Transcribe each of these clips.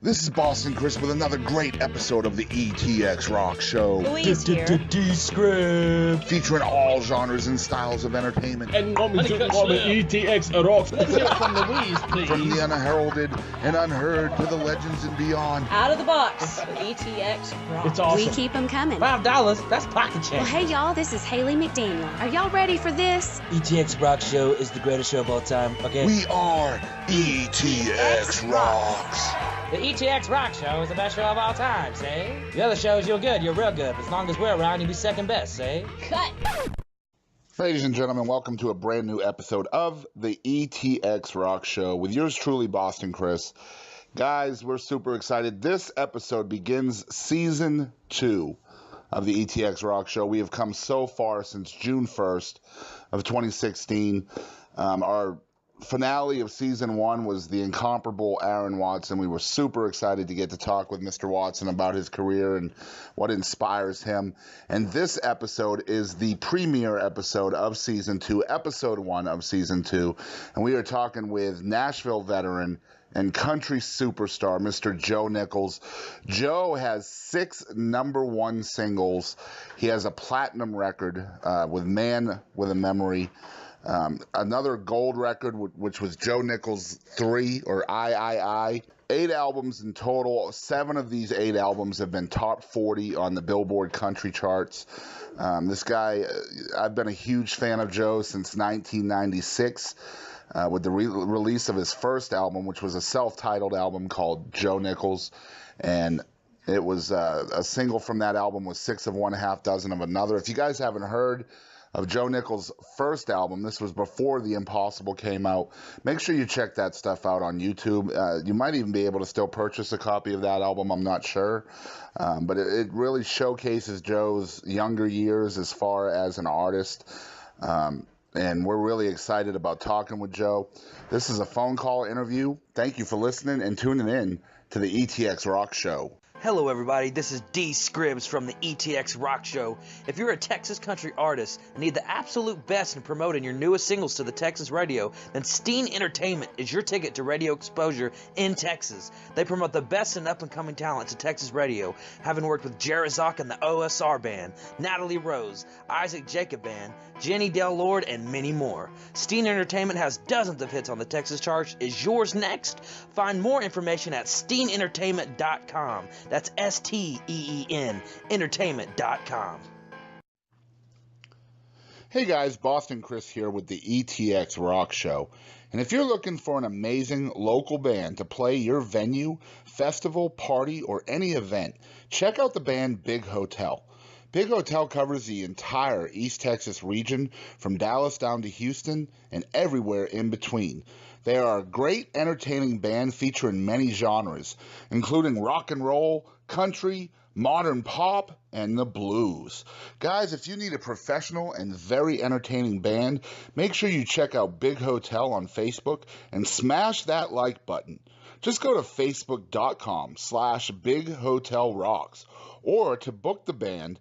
This is Boston Chris with another great episode of the ETX ROCKS Show. Louise here. D-Script. Featuring all genres and styles of entertainment. And coming to the ETX ROCKS. Let's hear it from Louise, please. From the unheralded and unheard to the legends and beyond. Out of the box with ETX ROCKS. It's awesome. We keep them coming. $5, that's pocket change. Well, hey, y'all, this is Haley McDaniel. Are y'all ready for this? ETX ROCKS Show is the greatest show of all time, okay? We are ETX ROCKS. The ETX ROCKS Show is the best show of all time, say? The other shows, you're good, you're real good. As long as we're around, you'll be second best, say? Cut. Ladies and gentlemen, welcome to a brand new episode of the ETX ROCKS Show with yours truly, Boston Chris. Guys, we're super excited. This episode begins Season 2 of the ETX ROCKS Show. We have come so far since June 1st of 2016. Our finale of Season 1 was the incomparable Aaron Watson. We were super excited to get to talk with Mr. Watson about his career and what inspires him. And this episode is the premiere episode of Season 2, Episode 1 of Season 2. And we are talking with Nashville veteran and country superstar, Mr. Joe Nichols. Joe has 6 #1 singles. He has a platinum record with Man with a Memory. Another gold record, which was Joe Nichols 3, or I. 8 albums in total. 7 of these 8 albums have been top 40 on the Billboard country charts. This guy, I've been a huge fan of Joe since 1996 with the release of his first album, which was a self-titled album called Joe Nichols. And it was a single from that album was 6 of one, half dozen of another. If you guys haven't heard of Joe Nichols' first album, this was before The Impossible came out. Make sure you check that stuff out on YouTube. You might even be able to still purchase a copy of that album, I'm not sure. But it really showcases Joe's younger years as far as an artist. And we're really excited about talking with Joe. This is a phone call interview. Thank you for listening and tuning in to the ETX ROCKS Show. Hello, everybody. This is D. Scribbs from the ETX ROCKS Show. If you're a Texas country artist and need the absolute best in promoting your newest singles to the Texas radio, then Steen Entertainment is your ticket to radio exposure in Texas. They promote the best and up-and-coming talent to Texas radio, having worked with Jarazak and the OSR Band, Natalie Rose, Isaac Jacob Band, Jenny Del Lord, and many more. Steen Entertainment has dozens of hits on the Texas charts. Is yours next? Find more information at steenentertainment.com. That's STEEN, entertainment.com. Hey guys, Boston Chris here with the ETX ROCKS Show. And if you're looking for an amazing local band to play your venue, festival, party, or any event, check out the band Big Hotel. Big Hotel covers the entire East Texas region, from Dallas down to Houston and everywhere in between. They are a great, entertaining band featuring many genres, including rock and roll, country, modern pop, and the blues. Guys, if you need a professional and very entertaining band, make sure you check out Big Hotel on Facebook and smash that like button. Just go to facebook.com/BigHotelRocks, or to book the band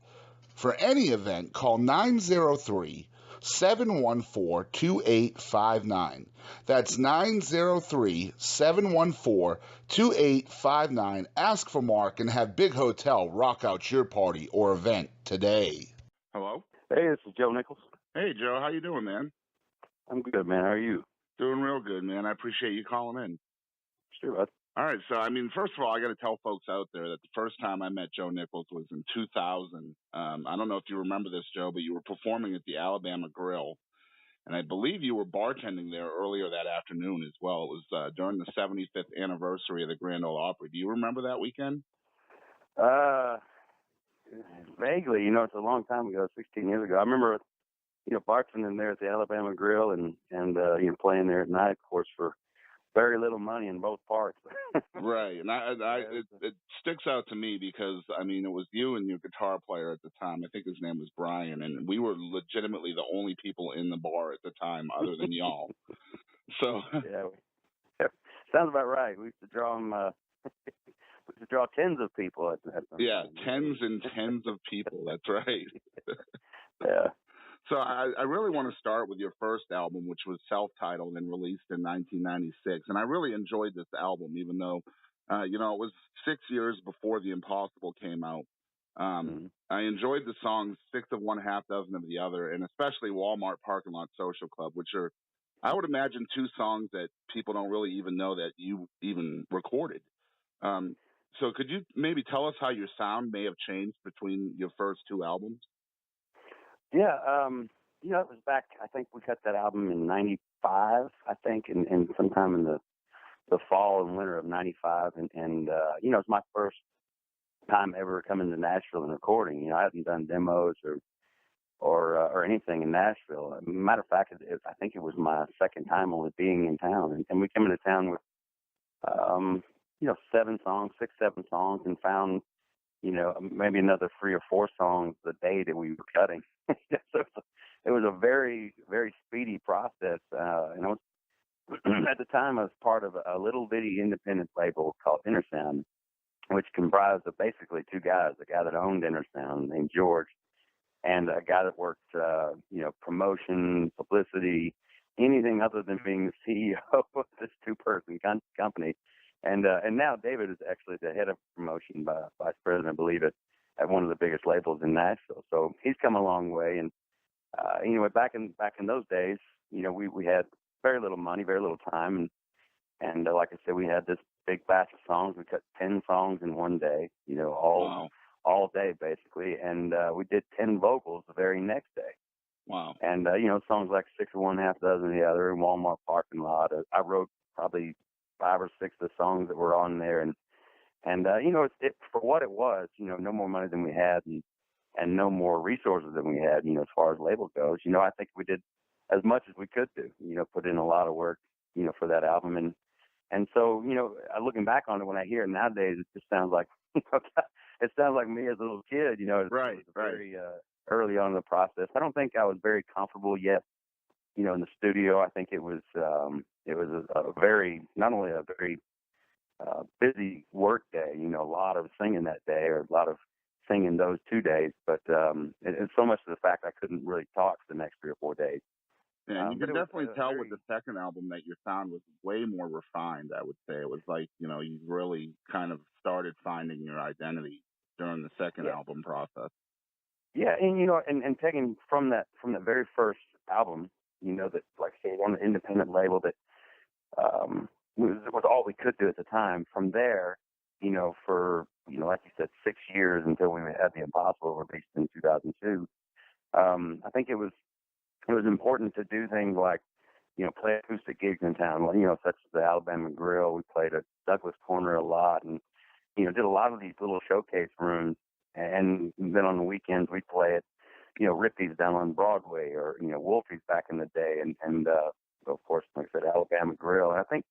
for any event, call 903-714-2859. That's 903-714-2859. Ask for Mark and have Big Hotel rock out your party or event today. Hello? Hey, this is Joe Nichols. Hey, Joe. How you doing, man? I'm good, man. How are you? Doing real good, man. I appreciate you calling in. Sure, bud. All right, so, first of all, I got to tell folks out there that the first time I met Joe Nichols was in 2000. I don't know if you remember this, Joe, but you were performing at the Alabama Grill, and I believe you were bartending there earlier that afternoon as well. It was during the 75th anniversary of the Grand Ole Opry. Do you remember that weekend? Vaguely. It's a long time ago, 16 years ago. I remember, bartending there at the Alabama Grill and playing there at night, of course, for very little money in both parts. Right, and it sticks out to me because, it was you and your guitar player at the time. I think his name was Brian, and we were legitimately the only people in the bar at the time other than y'all. So yeah, sounds about right. We used to draw them. We used to draw tens of people at that time. Yeah, tens and tens of people. That's right. Yeah. So I really want to start with your first album, which was self-titled and released in 1996. And I really enjoyed this album, even though it was 6 years before The Impossible came out. Mm-hmm. I enjoyed the songs Six of One, Half Dozen of the Other, and especially Walmart Parking Lot Social Club, which are, I would imagine, two songs that people don't really even know that you even recorded. So could you maybe tell us how your sound may have changed between your first two albums? Yeah, it was back, I think we cut that album in 95, I think, and sometime in the fall and winter of 95. And it's my first time ever coming to Nashville and recording. I hadn't done demos or anything in Nashville. Matter of fact, I think it was my second time only being in town. And we came into town with, 7 songs, and found, maybe another 3 or 4 songs the day that we were cutting. So it was a very, very speedy process. And I was, at the time, I was part of a little bitty independent label called Inner Sound, which comprised of basically 2 guys, a guy that owned Inner Sound named George, and a guy that worked, promotion, publicity, anything other than being the CEO of this 2-person company. And now David is actually the head of promotion, vice president, I believe, at one of the biggest labels in Nashville. So he's come a long way. And anyway, back in those days, we had very little money, very little time, and like I said, we had this big batch of songs. We cut 10 songs in one day, all day basically, and we did 10 vocals the very next day. Wow. And songs like Six of One, Half Dozen of the Other, Walmart Parking Lot. I wrote probably 5 or 6 of the songs that were on there, and it for what it was, no more money than we had, and no more resources than we had, as far as label goes. I think we did as much as we could do, put in a lot of work, for that album. And so, looking back on it, when I hear it nowadays, it just sounds like, it sounds like me as a little kid, Right, it was very early on in the process. I don't think I was very comfortable yet, in the studio. I think it was a very, not only a very busy work day, a lot of singing that day, or a lot of singing those 2 days, but it's so much to the fact I couldn't really talk for the next 3 or 4 days. Yeah, you can definitely tell with the second album that your sound was way more refined, I would say. It was like, you really kind of started finding your identity during the second album process. Yeah, and and taking from the very first album, that, like I said, on an independent label that was all we could do at the time. From there, for like you said, 6 years until we had The Impossible released in 2002. I think it was important to do things like, play acoustic gigs in town, such as the Alabama Grill. We played at Douglas Corner a lot, and did a lot of these little showcase rooms. And then on the weekends we'd play at, Rippy's down on Broadway, or Wolfie's back in the day, and of course, like I said, Alabama Grill. And I think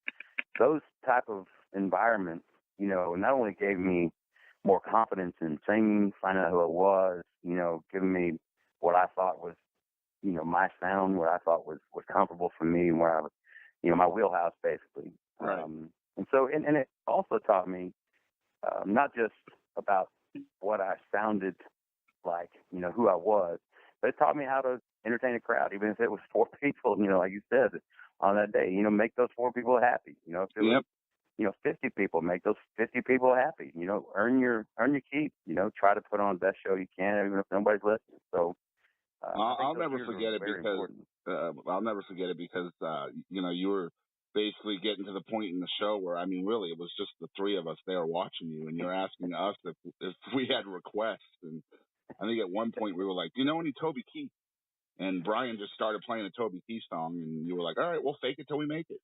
those type of environments, not only gave me more confidence in singing, finding out who I was, giving me what I thought was, my sound, what I thought was comfortable for me, and where I was, my wheelhouse basically. Right. And so, and it also taught me not just about what I sounded like, who I was, but it taught me how to entertain a crowd, even if it was 4 people, like you said, on that day, make those 4 people happy. If it was, 50 people, make those 50 people happy. Earn your keep. Try to put on the best show you can, even if nobody's listening. So I'll never forget it because you were basically getting to the point in the show where, I mean, really, it was just the 3 of us there watching you, and you're asking us if we had requests. And I think at one point we were like, "Do you know any Toby Keith?" And Brian just started playing a Toby Keith song, and you were like, "All right, we'll fake it till we make it."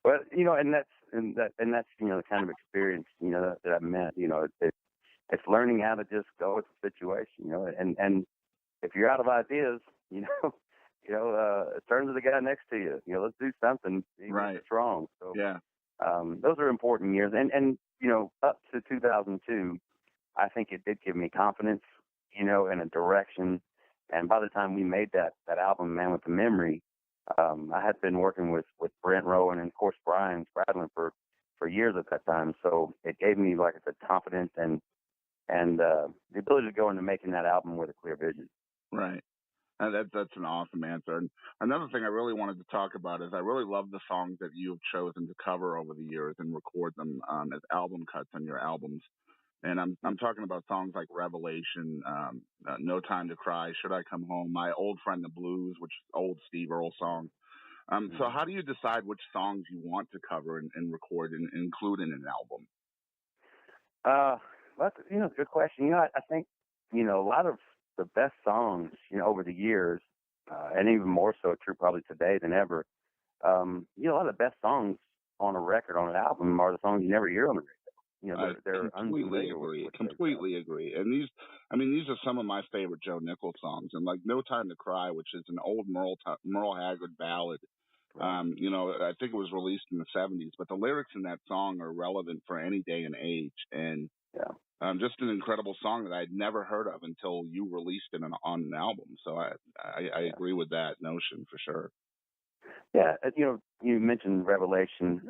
Well, and that's the kind of experience that I meant. It's learning how to just go with the situation. And if you're out of ideas, turn to the guy next to you. Let's do something. Right. It's wrong. So yeah, those are important years. And up to 2002, I think it did give me confidence, and a direction. And by the time we made that album, Man with the Memory, I had been working with Brent Rowan and, of course, Brian Spradlin for years at that time. So it gave me, like I said, confidence and the ability to go into making that album with a clear vision. Right. That's an awesome answer. And another thing I really wanted to talk about is I really love the songs that you've chosen to cover over the years and record them as album cuts on your albums. And I'm talking about songs like Revelation, No Time to Cry, Should I Come Home, My Old Friend the Blues, which is old Steve Earle song. So how do you decide which songs you want to cover and record and include in an album? That's a good question. I think a lot of the best songs over the years, and even more so true probably today than ever. A lot of the best songs on a record, on an album, are the songs you never hear on the radio. They're completely agree. Completely agree. And these are some of my favorite Joe Nichols songs. And like No Time to Cry, which is an old Merle Haggard ballad. Right. I think it was released in the 70s, but the lyrics in that song are relevant for any day and age. And just an incredible song that I'd never heard of until you released it on an album. So I agree with that notion for sure. Yeah, you mentioned Revelation,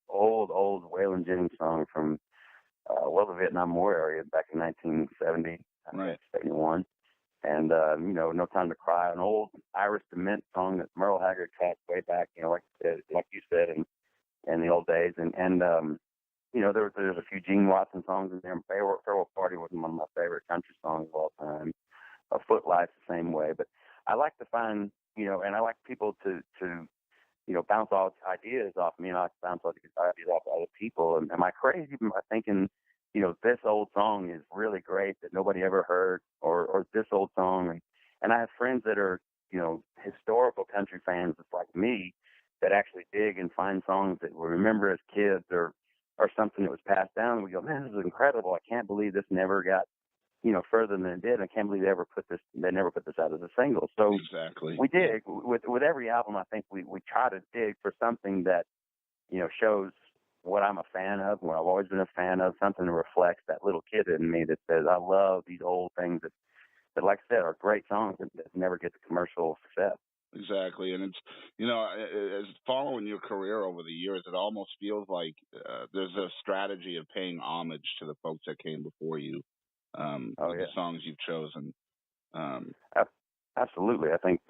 old Waylon Jennings song from the Vietnam War area back in 1970, right. 71. And, No Time to Cry, an old Iris DeMent song that Merle Haggard caught way back, like you said, in the old days. There's a few Gene Watson songs in there. Farewell Party was one of my favorite country songs of all time. Footlife's the same way. But I like to find, and I like people to bounce all ideas off me. I like to bounce all these ideas off other people. And am I crazy by thinking, this old song is really great that nobody ever heard, or this old song? And I have friends that are, historical country fans just like me, that actually dig and find songs that we remember as kids or something that was passed down. And we go, man, this is incredible. I can't believe this never got, further than it did. I can't believe they never put this out as a single. So exactly. We dig with every album. I think we try to dig for something that, shows what I'm a fan of, what I've always been a fan of, something that reflects that little kid in me that says, I love these old things that like I said, are great songs that never get the commercial success. Exactly. And it's, as following your career over the years, it almost feels like there's a strategy of paying homage to the folks that came before you, the songs you've chosen. Absolutely. I think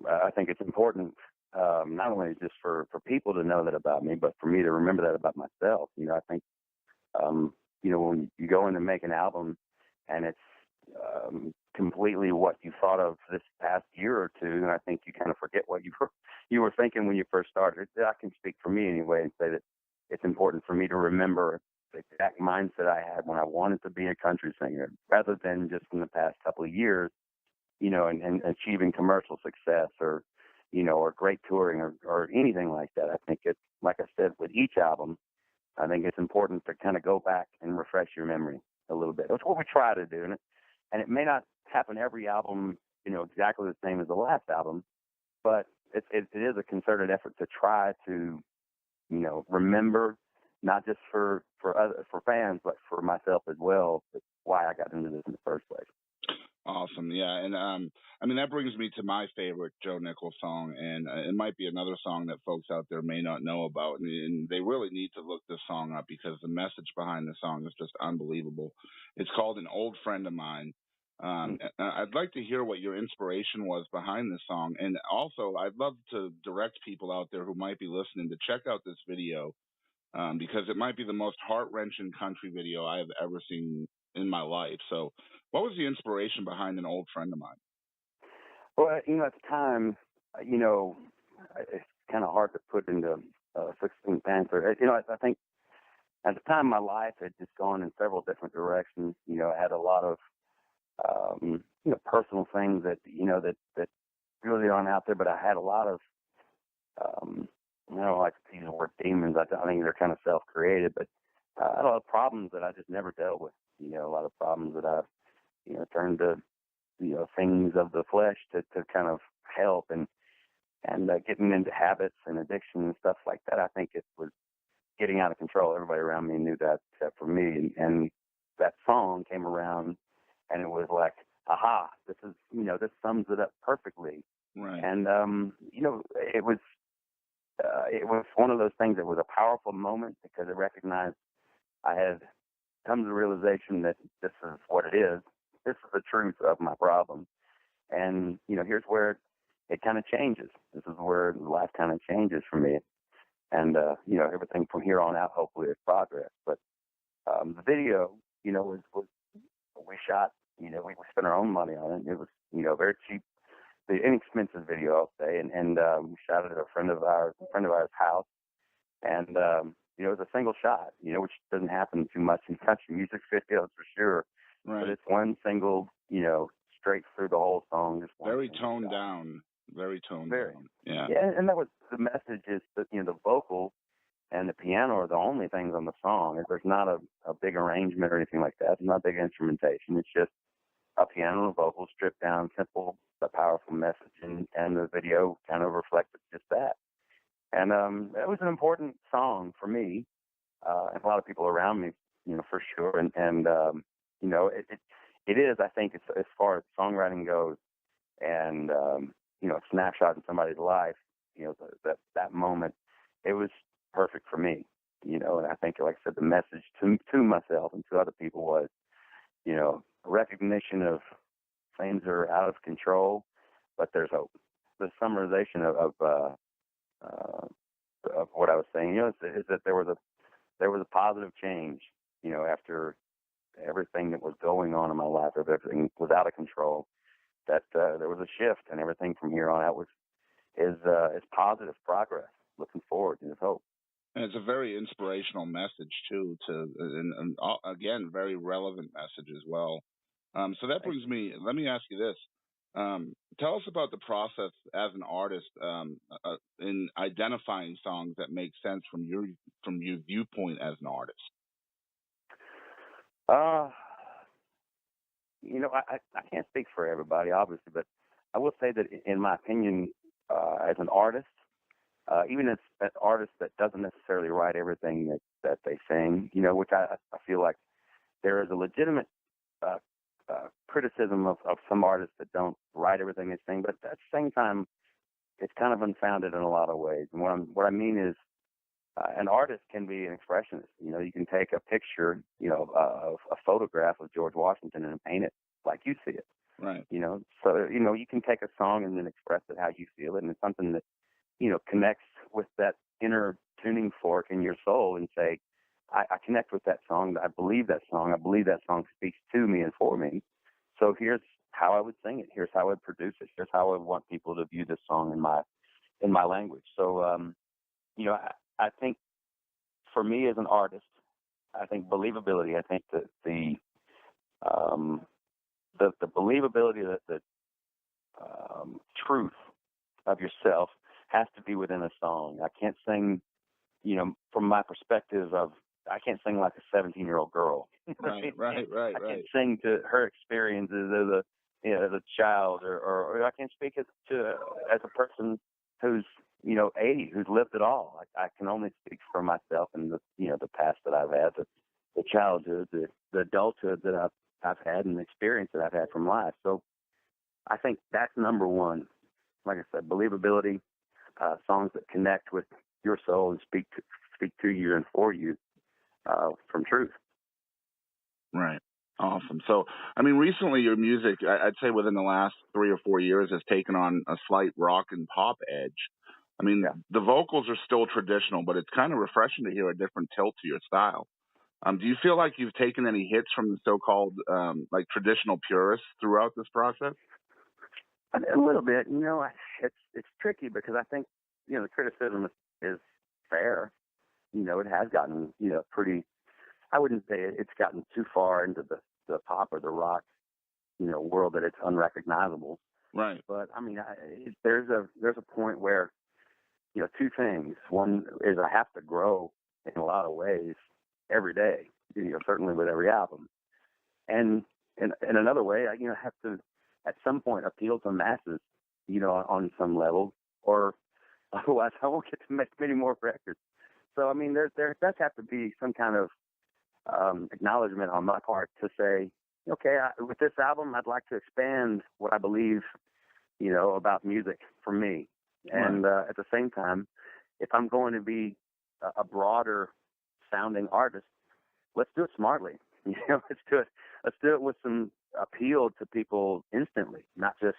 it's important, not only just for people to know that about me, but for me to remember that about myself. I think, when you go in to make an album and it's completely what you thought of this past year or two, and I think you kind of forget what you were thinking when you first started. I can speak for me anyway and say that it's important for me to remember the exact mindset I had when I wanted to be a country singer, rather than just in the past couple of years, and achieving commercial success or great touring or anything like that. I think it's, like I said, with each album, I think it's important to kind of go back and refresh your memory a little bit. That's what we try to do. And it may not happen every album, exactly the same as the last album, but it is a concerted effort to try to, remember, not just for fans, but for myself as well, why I got into this in the first place. Awesome. Yeah. And that brings me to my favorite Joe Nichols song, and it might be another song that folks out there may not know about, and they really need to look this song up because the message behind the song is just unbelievable. It's called An Old Friend of Mine. I'd like to hear what your inspiration was behind this song, and also I'd love to direct people out there who might be listening to check out this video, because it might be the most heart-wrenching country video I have ever seen in my life. So what was the inspiration behind An Old Friend of Mine? Well, at the time, it's kind of hard to put into a succinct answer. I think at the time my life had just gone in several different directions. I had a lot of, personal things that really aren't out there, but I had a lot of, I don't like to use the word demons. I think they're kind of self-created, but I had a lot of problems that I just never dealt with. A lot of problems that I've, turned to, things of the flesh to kind of help and getting into habits and addiction and stuff like that. I think it was getting out of control. Everybody around me knew that except for me. And that song came around and it was like, aha, this is, this sums it up perfectly. Right. And, it was one of those things that was a powerful moment because it recognized I had come to the realization that this is what it is. This is the truth of my problem. And, here's where it kind of changes. This is where life kind of changes for me. And, everything from here on out, hopefully, is progress. But the video, was we shot, we spent our own money on it. It was, very cheap, the inexpensive video, I'll say. And we shot it at a friend of ours house. And, it was a single shot, which doesn't happen too much in country music videos for sure. Right. But it's one single, straight through the whole song. Just one very single toned shot. down. Very toned down. Yeah. Yeah, and that was the message is that, the vocal and the piano are the only things on the song. There's not a big arrangement or anything like that. It's not big instrumentation. It's just a piano and a vocal, stripped down, simple but powerful message. And the video kind of reflected just that. And it was an important song for me and a lot of people around me, for sure. And it is, I think, as far as songwriting goes and, a snapshot in somebody's life, that moment, it was perfect for me, and I think, like I said, the message to myself and to other people was, recognition of things are out of control, but there's hope. The summarization of what I was saying, is that there was a positive change, after everything that was going on in my life, if everything was out of control, that there was a shift, and everything from here on out is positive progress. Looking forward, and there's hope. And it's a very inspirational message too, and again, very relevant message as well. So that brings me. Let me ask you this. Tell us about the process as an artist in identifying songs that make sense from your viewpoint as an artist. I can't speak for everybody, obviously, but I will say that, in my opinion, as an artist, even as an artist that doesn't necessarily write everything that they sing, which I feel like there is a legitimate criticism of some artists that don't write everything they sing, but at the same time, it's kind of unfounded in a lot of ways. And what I mean is, an artist can be an expressionist. You can take a picture, of a photograph of George Washington and paint it like you see it. Right. So you can take a song and then express it how you feel it, and it's something that connects with that inner tuning fork in your soul, and say, I connect with that song. I believe that song. I believe that song speaks to me and for me. So here's how I would sing it. Here's how I would produce it. Here's how I want people to view this song in my language. So I think for me as an artist, I think believability. I think that the believability, that the truth of yourself has to be within a song. I can't sing, from my perspective I can't sing like a 17-year-old girl. Right. I can't sing to her experiences as a child, or I can't speak as a person who's 80, who's lived it all. I can only speak for myself and the past that I've had, the childhood, the adulthood that I've had, and the experience that I've had from life. So I think that's number one. Like I said, believability, songs that connect with your soul and speak to you and for you, from truth. Right. Awesome. So, recently your music, I'd say within the last 3 or 4 years, has taken on a slight rock and pop edge. The vocals are still traditional, but it's kind of refreshing to hear a different tilt to your style. Do you feel like you've taken any hits from the so-called traditional purists throughout this process? A little bit. It's tricky because I think the criticism is fair. It has gotten pretty. I wouldn't say it's gotten too far into the pop or the rock world that it's unrecognizable. Right. But there's a point where two things. One is I have to grow in a lot of ways every day. Certainly with every album, and in another way, I have to at some point appeal to masses, on some level, or otherwise I won't get to make many more records. So there does have to be some kind of acknowledgement on my part to say, okay, with this album, I'd like to expand what I believe, about music for me. Right. And at the same time, if I'm going to be a broader sounding artist, let's do it smartly. Let's do it with some appeal to people instantly, not just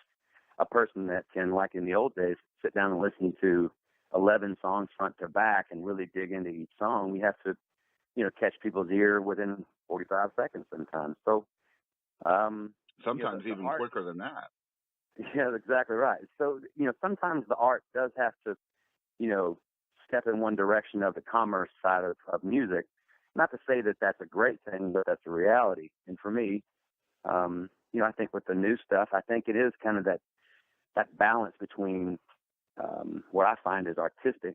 a person that can, like in the old days, sit down and listen to 11 songs front to back and really dig into each song. We have to, catch people's ear within 45 seconds sometimes. So, sometimes even art, quicker than that. Yeah, that's exactly right. So, sometimes the art does have to, step in one direction of the commerce side of music. Not to say that that's a great thing, but that's a reality. And for me, I think with the new stuff, I think it is kind of that balance between what I find is artistic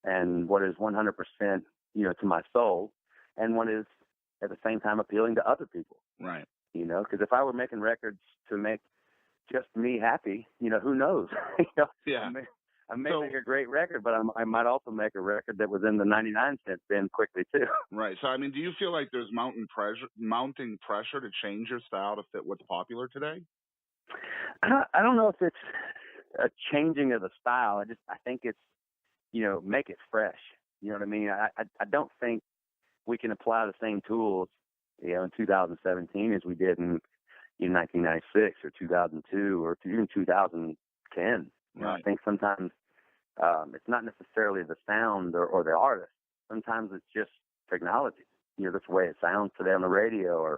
and what is 100%, to my soul, and what is at the same time appealing to other people. Right. Because if I were making records to make just me happy, who knows? Yeah. I may make a great record, but I might also make a record that was in the 99-cent bin quickly too. Right. So, I mean, do you feel like there's mounting pressure to change your style to fit what's popular today? I don't know if it's a changing of the style. I think it's, make it fresh. You know what I mean? I don't think we can apply the same tools, in 2017 as we did in 1996 or 2002 or even 2010. Right. I think sometimes it's not necessarily the sound or the artist. Sometimes it's just technology. That's the way it sounds today on the radio,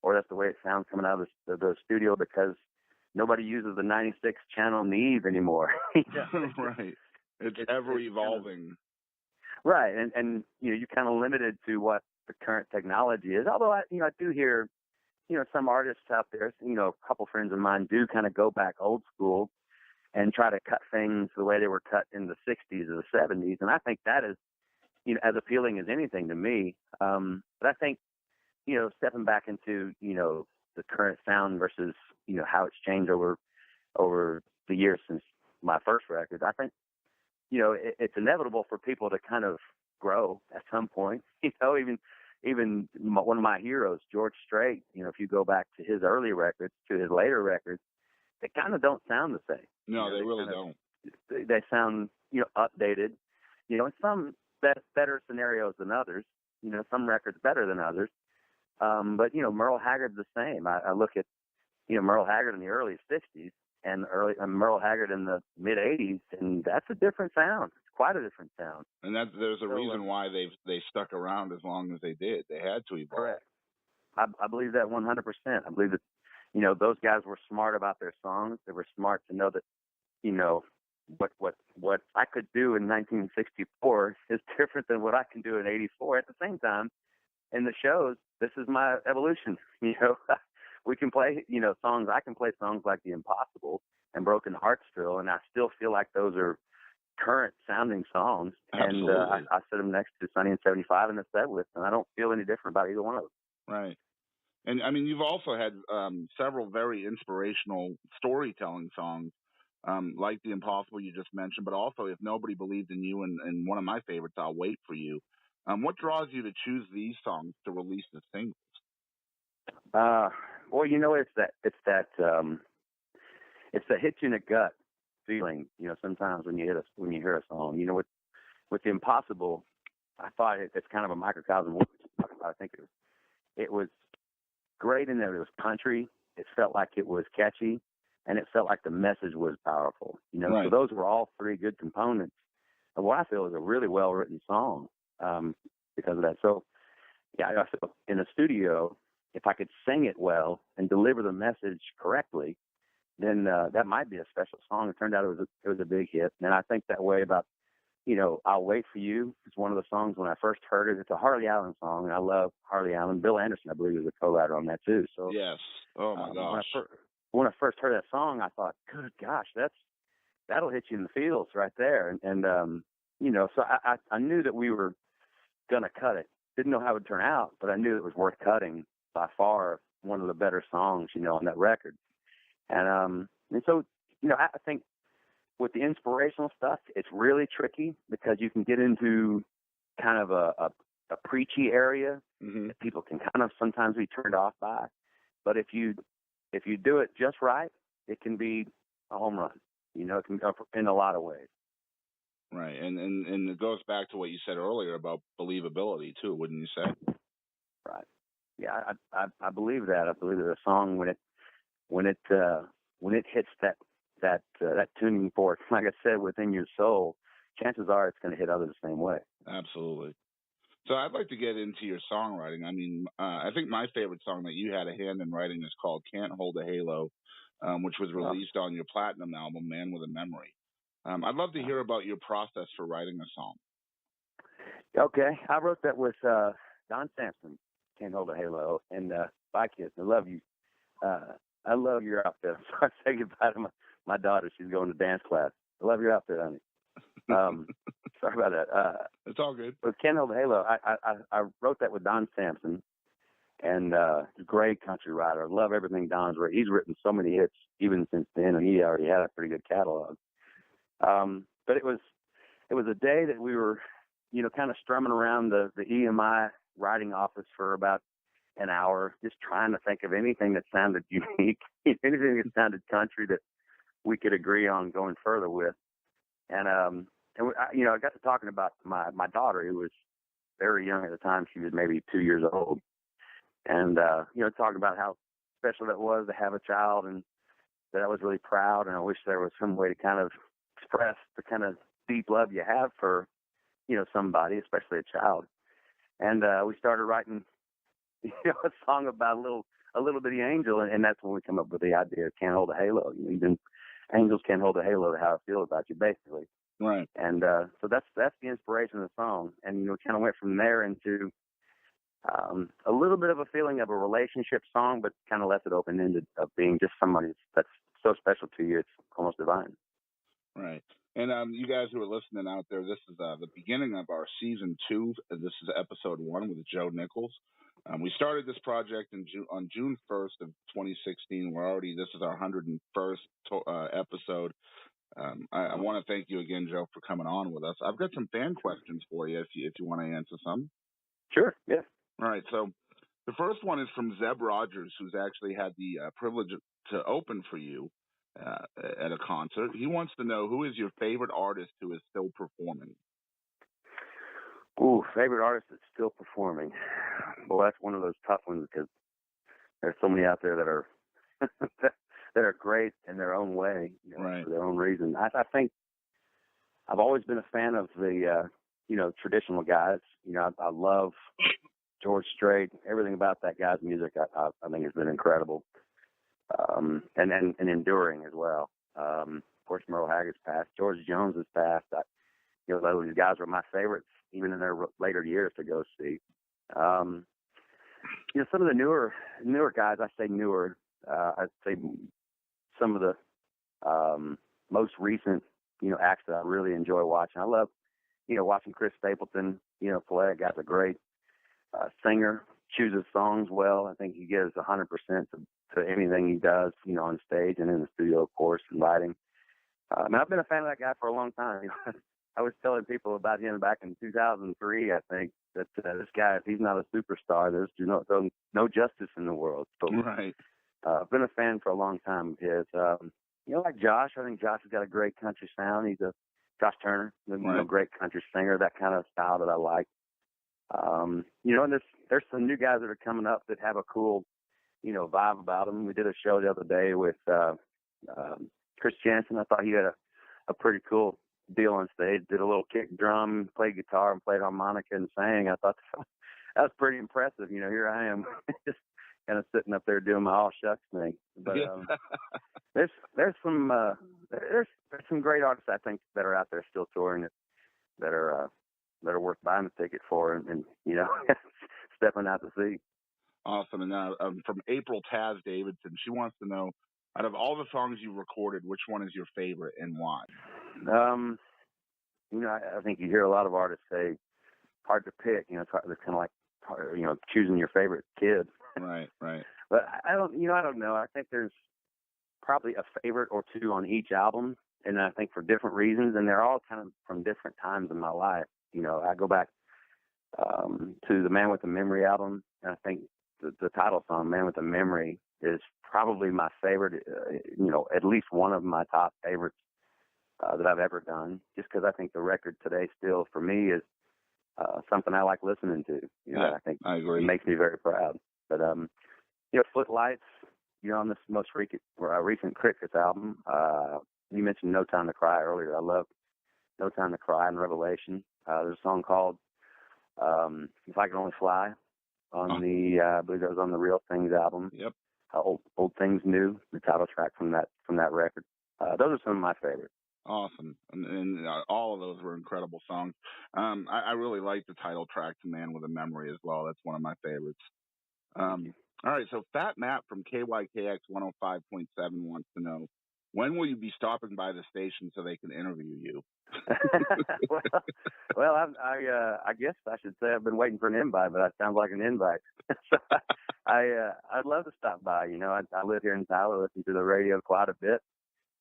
or that's the way it sounds coming out of the studio because nobody uses the 96 channel Neve anymore. Right. It's ever evolving. Right. And you're kind of limited to what the current technology is. Although I do hear, some artists out there, a couple friends of mine do kind of go back old school and try to cut things the way they were cut in the 60s or the 70s. And I think that is, as appealing as anything to me. But I think, stepping back into, the current sound versus, how it's changed over the years since my first record, I think, it's inevitable for people to kind of grow at some point. Even one of my heroes, George Strait, if you go back to his early records, to his later records, they kind of don't sound the same. No, they really don't. They sound, updated, in some better scenarios than others, some records better than others. But, Merle Haggard's the same. I look at, Merle Haggard in the early 60s and Merle Haggard in the mid 80s, and that's a different sound. It's quite a different sound. And there's a reason why they stuck around as long as they did. They had to evolve. Correct. I believe that 100%. I believe that, those guys were smart about their songs. They were smart to know that, what I could do in 1964 is different than what I can do in 84. At the same time, in the shows, this is my evolution. We can play, songs. I can play songs like The Impossible and Broken Heart still, and I still feel like those are current sounding songs. Absolutely. And I sit them next to Sunny and 75 in the set list, and I don't feel any different about either one of them. Right. And I mean, you've also had several very inspirational storytelling songs, like The Impossible you just mentioned, but also If Nobody Believed in You, and one of my favorites, I'll Wait for You. What draws you to choose these songs to release as singles? Well, it's the hit you in the gut feeling. Sometimes when you hear a song, with The Impossible, I thought it's kind of a microcosm of what we talked about. I think it was great in that it was country. It felt like it was catchy, and it felt like the message was powerful. Right. So those were all three good components of what I feel is a really well written song because of that. So, yeah, I feel in the studio, if I could sing it well and deliver the message correctly, then that might be a special song. It turned out it was a big hit, and I think that way about I'll Wait for You. It's one of the songs when I first heard it. It's a Harley Allen song, and I love Harley Allen. Bill Anderson, I believe, was a co-writer on that too. So yes. Oh my gosh. When I first heard that song, I thought, good gosh, that'll hit you in the feels right there. And so I knew that we were gonna cut it. Didn't know how it would turn out, but I knew it was worth cutting. By far, one of the better songs, on that record. And so, I think with the inspirational stuff, it's really tricky because you can get into kind of a preachy area that people can kind of sometimes be turned off by. But if you do it just right, it can be a home run. It can go in a lot of ways. Right, and it goes back to what you said earlier about believability too, wouldn't you say? Right. Yeah, I believe that. I believe that a song when it when it hits that tuning fork, like I said, within your soul, chances are it's going to hit others the same way. Absolutely. So I'd like to get into your songwriting. I mean, I think my favorite song that you had a hand in writing is called "Can't Hold a Halo," which was released on your platinum album, "Man with a Memory." I'd love to hear about your process for writing a song. Okay, I wrote that with Don Sampson, "Can't Hold a Halo," and bye, kids. I love you. I love your outfit. I'm sorry to say goodbye to my daughter. She's going to dance class. I love your outfit, honey. Sorry about that. It's all good. With "Can't Hold a Halo," I wrote that with Don Sampson, and he's a great country writer. I love everything Don's written. He's written so many hits even since then, and he already had a pretty good catalog. But it was a day that we were, kind of strumming around the EMI writing office for about an hour, just trying to think of anything that sounded unique, anything that sounded country that we could agree on going further with. And I got to talking about my daughter, who was very young at the time. She was maybe 2 years old. And, talking about how special that was to have a child, and that I was really proud. And I wish there was some way to kind of express the kind of deep love you have for, somebody, especially a child. And we started writing, a song about a little bitty angel. And that's when we come up with the idea of "Can't Hold a Halo." Even angels can't hold a halo to how I feel about you, basically. Right. And so that's the inspiration of the song. And, kind of went from there into a little bit of a feeling of a relationship song, but kind of left it open-ended of being just somebody that's so special to you, it's almost divine. Right. And you guys who are listening out there, this is the beginning of our season 2. This is episode 1 with Joe Nichols. We started this project on June 1st of 2016. This is our 101st episode. I want to thank you again, Joe, for coming on with us. I've got some fan questions for you if you want to answer some. Sure, yeah. All right, so the first one is from Zeb Rogers, who's actually had the privilege to open for you at a concert. He wants to know, who is your favorite artist who is still performing? Ooh, favorite artist that's still performing. Well, that's one of those tough ones because there's so many out there that are that are great in their own way, right, for their own reason. I think I've always been a fan of the traditional guys. I love George Strait. Everything about that guy's music, I think, has been incredible, and enduring as well. Of course, Merle Haggard's passed. George Jones has passed. Those guys were my favorites, even in their later years, to go see. Some of the newer guys, I say newer, I'd say some of the most recent, acts that I really enjoy watching. I love, watching Chris Stapleton, play. That guy's a great singer, chooses songs well. I think he gives 100% to anything he does, on stage and in the studio, of course, and writing. I've been a fan of that guy for a long time. I was telling people about him back in 2003, I think, that this guy, if he's not a superstar, there's no justice in the world. So, right. I've been a fan for a long time of his. Like Josh, I think Josh has got a great country sound. He's Josh Turner, great country singer, that kind of style that I like. And there's some new guys that are coming up that have a cool, vibe about them. We did a show the other day with Chris Jansen. I thought he had a pretty cool deal on stage. Did a little kick drum, played guitar, and played harmonica and sang. I thought that was pretty impressive. Here I am, just kind of sitting up there doing my all shucks thing. But there's some great artists, I think, that are out there still touring that are worth buying the ticket for and stepping out to see. Awesome. And now from April Taz Davidson, she wants to know, out of all the songs you recorded, which one is your favorite and why? I think you hear a lot of artists say hard to pick. It's kind of like choosing your favorite kid. Right. But I don't know. I think there's probably a favorite or two on each album, and I think for different reasons, and they're all kind of from different times in my life. I go back to the Man with the Memory album, and I think the title song, Man with the Memory, is probably my favorite, at least one of my top favorites that I've ever done, just because I think the record today still, for me, is something I like listening to. I think I agree. It makes me very proud. But, Footlights, on this most recent Crickets album, you mentioned No Time to Cry earlier. I love No Time to Cry and Revelation. There's a song called If I Could Only Fly on the, I believe that was on the Real Things album. Yep. Old Things New, the title track from that record. Those are some of my favorites. Awesome. And all of those were incredible songs. I really like the title track to Man with a Memory as well. That's one of my favorites. All right, so Fat Matt from KYKX 105.7 wants to know, when will you be stopping by the station so they can interview you? well, I guess I should say I've been waiting for an invite, but that sounds like an invite. So I'd love to stop by. I live here in Tyler, listen to the radio quite a bit,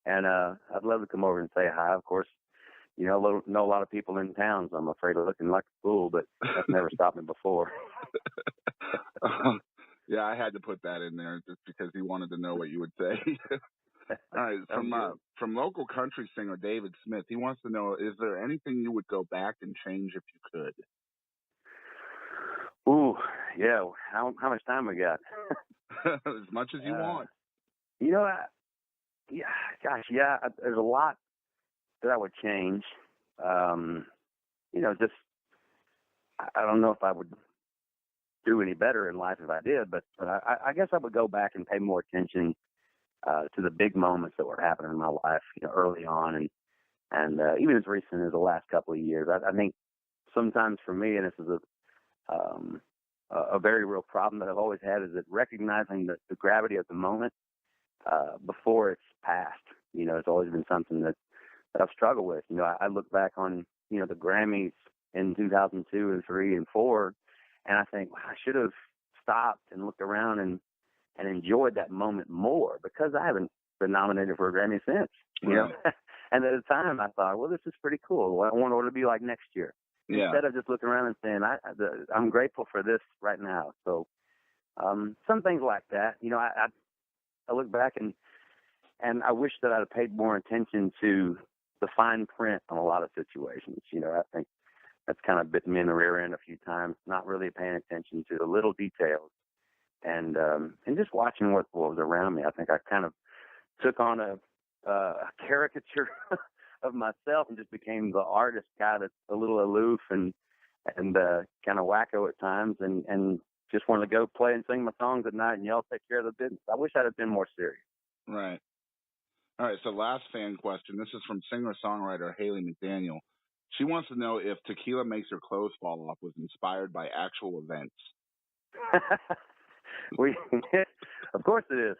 and I'd love to come over and say hi. Of course, know a lot of people in town, so I'm afraid of looking like a fool, but that's never stopped me before. Yeah, I had to put that in there just because he wanted to know what you would say. All right, from local country singer David Smith, he wants to know, is there anything you would go back and change if you could? Ooh, yeah. How much time we got? As much as you want. There's a lot that I would change. Just I don't know if I would do any better in life if I did, but I guess I would go back and pay more attention to the big moments that were happening in my life, early on, and even as recent as the last couple of years. I think sometimes for me, and this is a very real problem that I've always had, is that recognizing the gravity of the moment before it's past. It's always been something that I've struggled with. I look back on the Grammys in 2002 and 3 and 4, and I think, wow, I should have stopped and looked around and enjoyed that moment more, because I haven't been nominated for a Grammy since. And at the time, I thought, well, this is pretty cool. I wonder what it'll be like next year. Yeah. Instead of just looking around and saying, I'm grateful for this right now. So some things like that. I look back and I wish that I'd have paid more attention to the fine print on a lot of situations. I think that's kind of bitten me in the rear end a few times, not really paying attention to the little details, and just watching what was around me. I think I kind of took on a caricature of myself and just became the artist guy that's a little aloof and kind of wacko at times, and just wanted to go play and sing my songs at night, and y'all take care of the business. I wish I'd have been more serious. Right. All right, so last fan question. This is from singer-songwriter Haley McDaniel. She wants to know if Tequila Makes Her Clothes Fall Off was inspired by actual events. Of course it is.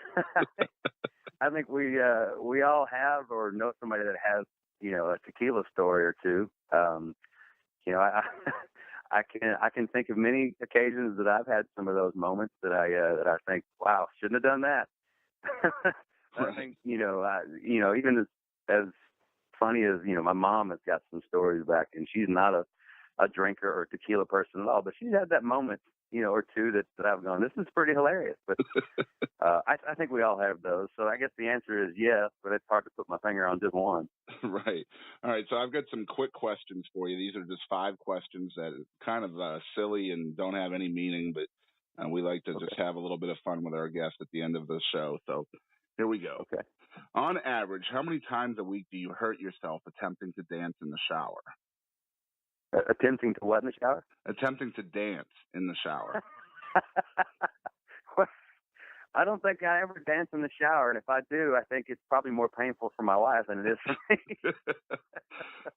I think we all have or know somebody that has, a tequila story or two. I can think of many occasions that I've had some of those moments that I think, wow, shouldn't have done that. I think, even as funny as, my mom has got some stories back, and she's not a drinker or tequila person at all, but she's had that moment, or two that I've gone, this is pretty hilarious. But I think we all have those. So I guess the answer is yes, but it's hard to put my finger on just one. Right. All right. So I've got some quick questions for you. These are just 5 questions that are kind of silly and don't have any meaning, but we like to just have a little bit of fun with our guests at the end of the show. So here we go. Okay. On average, how many times a week do you hurt yourself attempting to dance in the shower? Attempting to what in the shower? Attempting to dance in the shower. Well, I don't think I ever dance in the shower, and if I do, I think it's probably more painful for my wife than it is for me.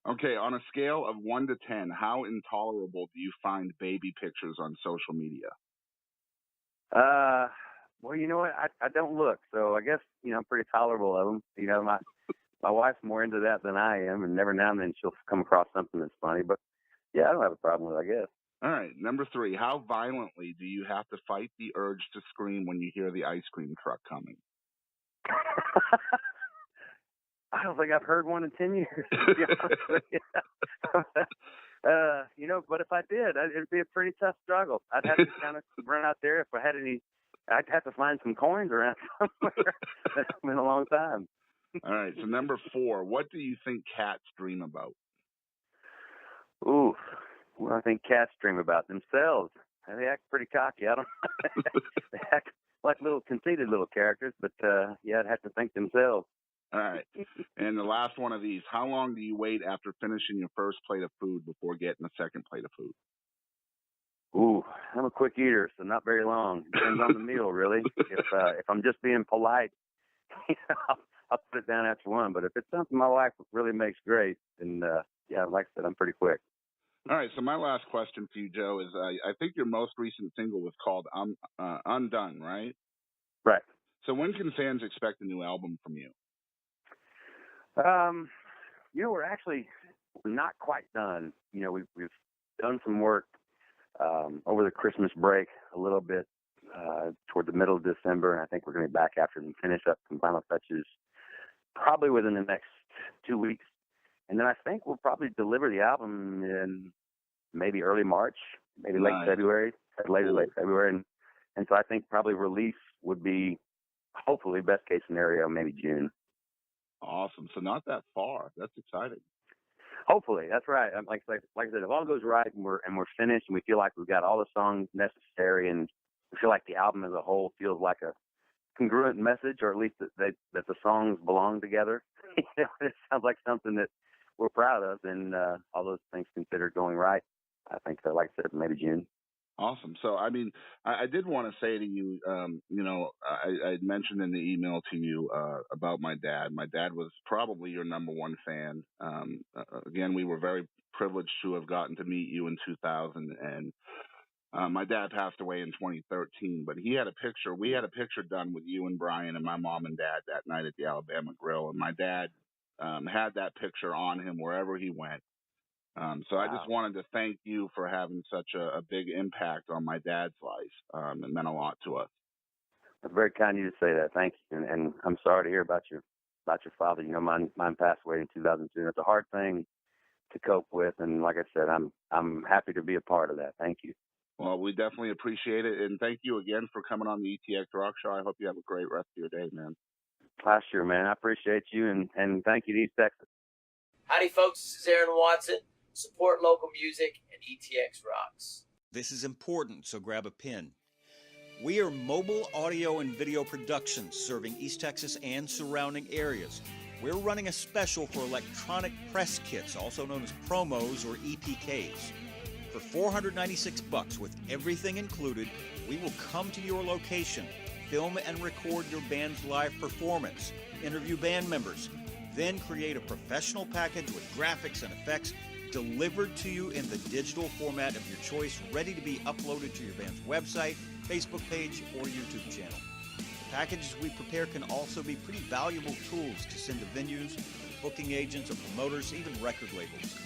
Okay, on a scale of 1 to 10, how intolerable do you find baby pictures on social media? Well, you know what? I don't look, so I guess, I'm pretty tolerable of them. My wife's more into that than I am, and every now and then she'll come across something that's funny, but yeah, I don't have a problem with it, I guess. All right, number 3, how violently do you have to fight the urge to scream when you hear the ice cream truck coming? I don't think I've heard one in 10 years. But if I did, it'd be a pretty tough struggle. I'd have to kind of run out there. If I had any, I'd have to find some coins around somewhere. That's been a long time. All right, so number 4, what do you think cats dream about? Ooh, well, I think cats dream about themselves. They act pretty cocky. I don't. like little conceited little characters, but yeah, I'd have to think themselves. All right. And the last one of these, how long do you wait after finishing your first plate of food before getting a second plate of food? Ooh, I'm a quick eater, so not very long. Depends on the meal, really. If I'm just being polite, I'll put it down after one. But if it's something my wife really makes great, then yeah, like I said, I'm pretty quick. All right, so my last question for you, Joe, is I think your most recent single was called Undone, right? Right. So when can fans expect a new album from you? We're not quite done. We've done some work over the Christmas break a little bit toward the middle of December, and I think we're going to be back after and finish up some final touches probably within the next 2 weeks. And then I think we'll probably deliver the album in maybe early March, maybe late February, late February. And so I think probably release would be, hopefully, best case scenario, maybe June. Awesome. So not that far. That's exciting. Hopefully, that's right. Like I said, if all goes right and we're finished and we feel like we've got all the songs necessary and we feel like the album as a whole feels like a congruent message, or at least that the songs belong together. It sounds like something that we're proud of, and all those things considered going right, I think, like I said, maybe June. Awesome. So, I mean, I did want to say to you, I mentioned in the email to you about my dad. My dad was probably your number one fan. Again, we were very privileged to have gotten to meet you in 2000, and my dad passed away in 2013, but he had a picture. We had a picture done with you and Brian and my mom and dad that night at the Alabama Grill, and my dad had that picture on him wherever he went. So I just wanted to thank you for having such a big impact on my dad's life. It meant a lot to us. It's very kind of you to say that. Thank you. And I'm sorry to hear about your father. Mine passed away in 2002. It's a hard thing to cope with, and like I said, I'm happy to be a part of that. Thank you. Well, we definitely appreciate it, and thank you again for coming on the ETX Rock Show. I hope you have a great rest of your day, man. Sure, man. I appreciate you, and thank you to East Texas. Howdy, folks. This is Aaron Watson. Support local music and ETX Rocks. This is important, so grab a pen. We are mobile audio and video productions serving East Texas and surrounding areas. We're running a special for electronic press kits, also known as promos or EPKs. For $496 with everything included, we will come to your location, film and record your band's live performance, interview band members, then create a professional package with graphics and effects delivered to you in the digital format of your choice, ready to be uploaded to your band's website, Facebook page, or YouTube channel. The packages we prepare can also be pretty valuable tools to send to venues, booking agents, or promoters, even record labels.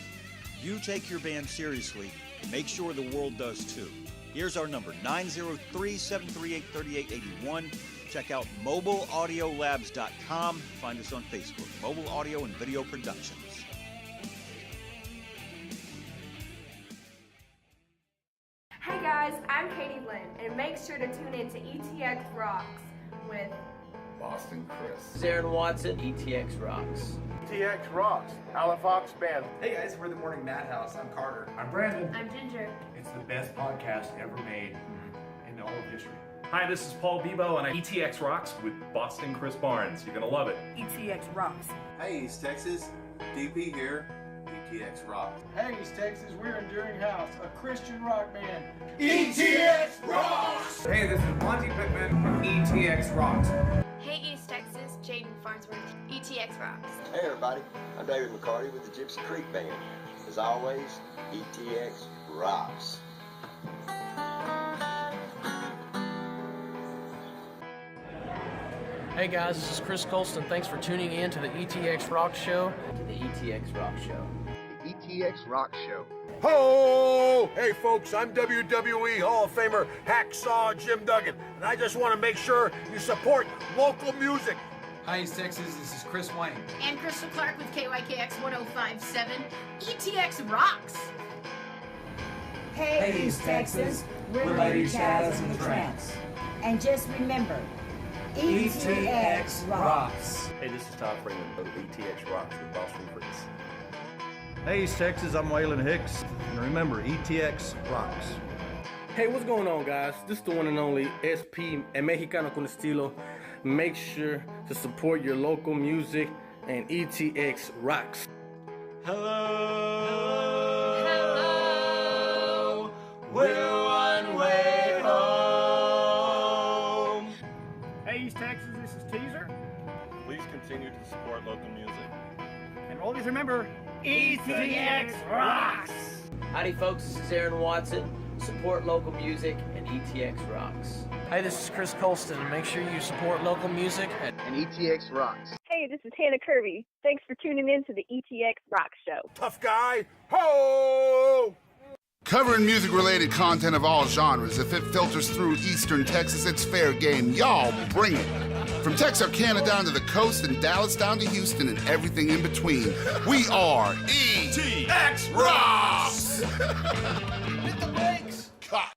You take your band seriously, make sure the world does too. Here's our number, 903-738-3881. Check out mobileaudiolabs.com. Find us on Facebook, Mobile Audio and Video Productions. Hey guys, I'm Katie Lynn, and make sure to tune in to ETX Rocks with Boston Chris. This is Aaron Watson, ETX Rocks. ETX Rocks, Alan Fox Band. Hey guys, we're the Morning Madhouse. I'm Carter. I'm Brandon. I'm Ginger. It's the best podcast ever made in all of history. Hi, this is Paul Bebo, and ETX Rocks with Boston Chris Barnes. You're gonna love it. ETX Rocks. Hey East Texas, DP here. ETX Rocks. Hey East Texas, we're Enduring House, a Christian rock band. ETX Rocks! Hey, this is Monty Pittman from ETX Rocks. Hey East Texas, Jaden Farnsworth, ETX Rocks. Hey everybody, I'm David McCarty with the Gypsy Creek Band. As always, ETX Rocks. Hey guys, this is Chris Colston. Thanks for tuning in to the ETX ROCKS Show. To the ETX Rock Show. The ETX ROCKS Show. Ho! Hey folks, I'm WWE Hall of Famer Hacksaw Jim Duggan, and I just want to make sure you support local music. Hi East Texas, this is Chris Wayne. And Crystal Clark with KYKX 1057, ETX Rocks. Hey East Texas, we're Lady Chaz and the Tramps. And just remember, ETX Rocks. Hey, this is Todd Freeman of ETX Rocks with Boston Chris. Hey East Texas, I'm Waylon Hicks, and remember, ETX Rocks. Hey, what's going on, guys? This is the one and only SP and Mexicano con Estilo. Make sure to support your local music, and ETX rocks. Hello, we're one way home. Hey, East Texas, this is Teaser. Please continue to support local music. And always remember, ETX rocks! Howdy, folks. This is Aaron Watson. Support local music and ETX rocks. Hey, this is Chris Colston, and make sure you support local music and ETX rocks. Hey, this is Hannah Kirby. Thanks for tuning in to the ETX ROCKS Show. Tough guy, ho! Covering music-related content of all genres. If it filters through Eastern Texas, it's fair game. Y'all bring it. From Texarkana down to the coast and Dallas down to Houston and everything in between, we are ETX Rocks! Hit the brakes! Cut!